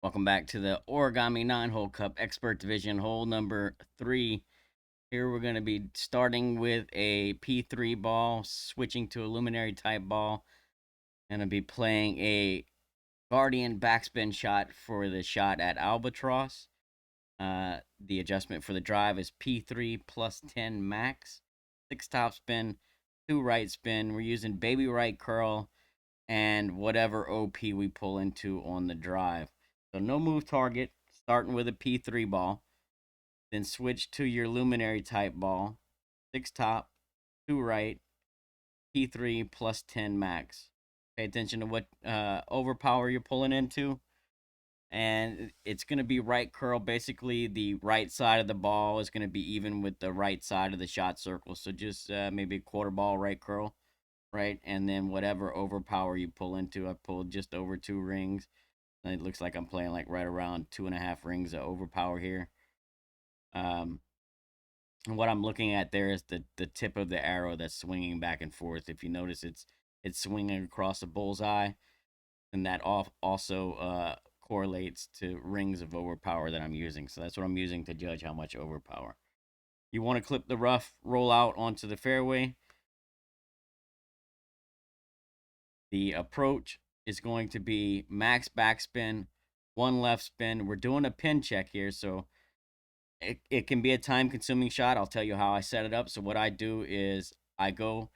Welcome back to the Origami 9-hole cup expert division, hole number 3. Here we're going to be starting with a P3 ball, switching to a luminary type ball. Going to be playing a Guardian backspin shot for the shot at Albatross. The adjustment for the drive is P3 plus 10 max, 6 top spin, 2 right spin. We're using baby right curl and whatever OP we pull into on the drive. So no move target, starting with a P3 ball. Then switch to your luminary type ball. 6 top, 2 right, P3 plus 10 max. Pay attention to what overpower you're pulling into. And it's going to be right curl. Basically, the right side of the ball is going to be even with the right side of the shot circle. So just maybe a quarter ball right curl, right? And then whatever overpower you pull into. I pulled just over 2 rings. And it looks like I'm playing like right around 2.5 rings of overpower here. And what I'm looking at there is the tip of the arrow that's swinging back and forth. If you notice, it's swinging across a bullseye, and that also correlates to rings of overpower that I'm using. So that's what I'm using to judge how much overpower. You want to clip the rough, roll out onto the fairway. The approach is going to be max backspin, 1 left spin. We're doing a pin check here, so it can be a time consuming shot. I'll tell you how I set it up. So what I do is I go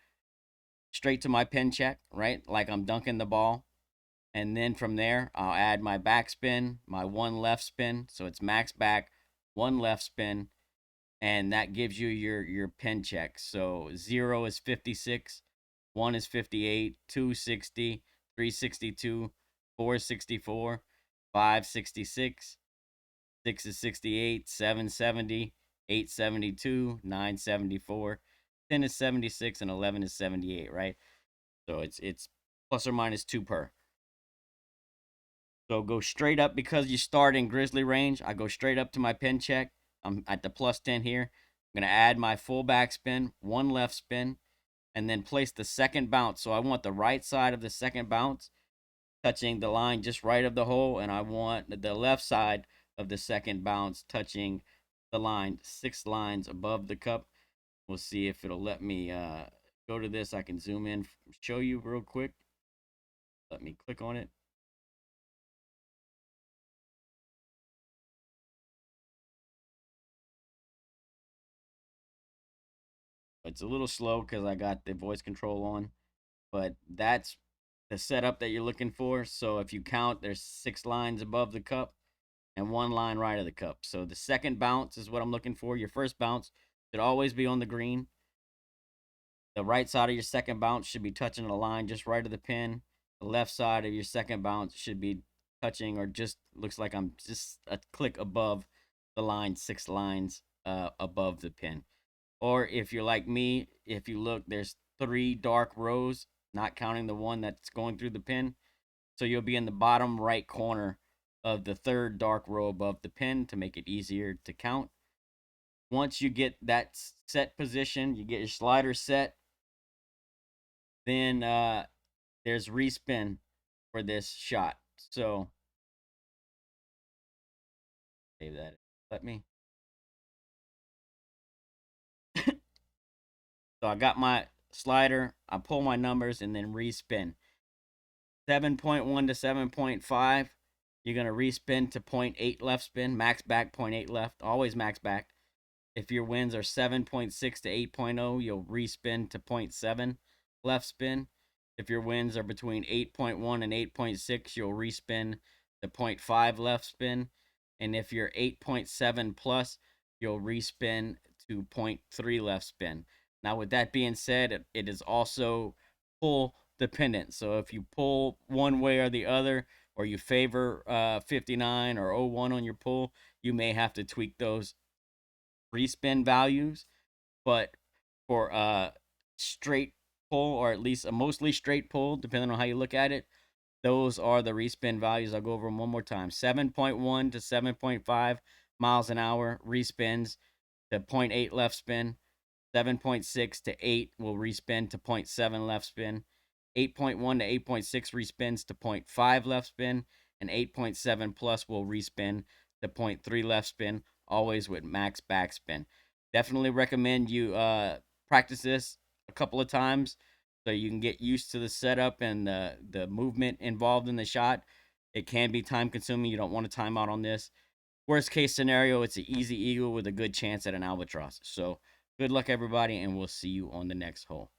straight to my pin check, right? Like I'm dunking the ball. And then from there, I'll add my backspin, my 1 left spin. So it's max back, 1 left spin. And that gives you your pin check. So 0 is 56, 1 is 58, 2 60, 3 62, 4 64, 5 66, 6 is 68, 7 70, 8 72, 9 74, 10 is 76, and 11 is 78, right? So it's plus or minus 2 per. So go straight up because you start in grizzly range. I go straight up to my pin check. I'm at the plus 10 here. I'm going to add my full back spin, 1 left spin, and then place the second bounce. So I want the right side of the second bounce touching the line just right of the hole, and I want the left side of the second bounce touching the line 6 lines above the cup. We'll see if it'll let me go to this. I can zoom in, show you real quick. Let me click on it. It's a little slow because I got the voice control on, but that's the setup that you're looking for. So if you count, there's 6 lines above the cup and 1 line right of the cup. So the second bounce is what I'm looking for. Your first bounce should always be on the green. The right side of your second bounce should be touching the line just right of the pin. The left side of your second bounce should be touching, or just looks like I'm just a click above the line, 6 lines above the pin. Or if you're like me, if you look, there's 3 dark rows, not counting the one that's going through the pin. So you'll be in the bottom right corner of the 3rd dark row above the pin to make it easier to count. Once you get that set position, you get your slider set, then there's respin for this shot. So save that. Let me. So I got my slider. I pull my numbers and then respin. 7.1 to 7.5. You're gonna respin to 0.8 left spin. Max back 0.8 left. Always max back. If your wins are 7.6 to 8.0, you'll respin to 0.7 left spin. If your wins are between 8.1 and 8.6, you'll respin to 0.5 left spin. And if you're 8.7 plus, you'll respin to 0.3 left spin. Now, with that being said, it is also pull dependent. So if you pull one way or the other, or you favor 59 or 01 on your pull, you may have to tweak those respin values. But for a straight pull, or at least a mostly straight pull, depending on how you look at it, those are the respin values. I'll go over them one more time. 7.1 to 7.5 miles an hour respins to 0.8 left spin. 7.6 to 8 will respin to 0.7 left spin. 8.1 to 8.6 respins to 0.5 left spin. An 8.7 plus will respin. The point 0.3 left spin, always with max backspin. Definitely recommend you practice this a couple of times so you can get used to the setup and the movement involved in the shot. It can be time consuming. You don't want to time out on this. Worst case scenario, it's an easy eagle with a good chance at an albatross. So good luck, everybody, and we'll see you on the next hole.